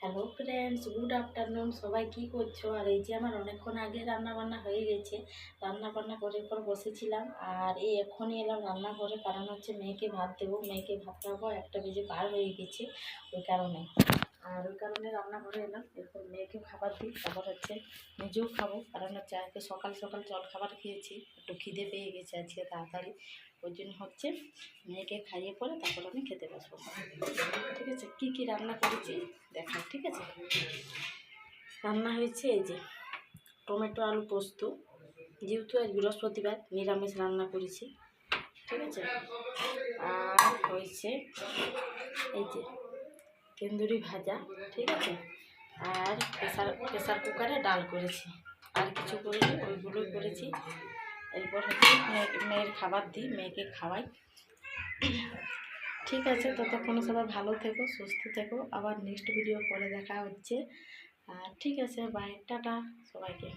Hello friends, good afternoon. সবাই কি করছো? আর এই যে আমার অনেকক্ষণ আগে রান্না বান্না হয়ে গেছে। রান্না বান্না করে পর বসেছিলাম, আর এই এখনই এলাম রান্না করে, কারণ হচ্ছে মেয়েকে ভাত দেবো। মেয়েকে ভাত খাবো, 1টা বেজে পার হয়ে গেছে, ওই কারণে। আর ওই কারণে রান্না করে এলাম। এরপর মেয়েকে খাবার দিই, তারপর হচ্ছে নিজেও খাবো, কারণ হচ্ছে আজকে সকাল সকাল জল খাবার খেয়েছি, একটু খিদে পেয়ে গেছে আজকে তাড়াতাড়ি। ওই জন্য হচ্ছে মেয়েকে খাইয়ে পরে তারপর আমি খেতে বসবো। ঠিক আছে, কী কী রান্না করেছি দেখাও। ঠিক আছে, রান্না হয়েছে এই যে টমেটো আলু পোস্ত, যেহেতু আজ বৃহস্পতিবার নিরামিষ রান্না করেছি। ঠিক আছে, আর হয়েছে এই যে তেন্দুরি ভাজা। ঠিক আছে, আর প্রেসার কুকারে ডাল করেছি, আর কিছু করিনি, ওইগুলোই করেছি। এরপর হচ্ছে মেয়ের খাবার দিই, মেয়েকে খাওয়াই। ঠিক আছে, ততক্ষণ সবাই ভালো থেকো, সুস্থ থেকো। আবার নেক্সট ভিডিও পরে দেখা হচ্ছে। আর ঠিক আছে, বাই, টাটা সবাইকে।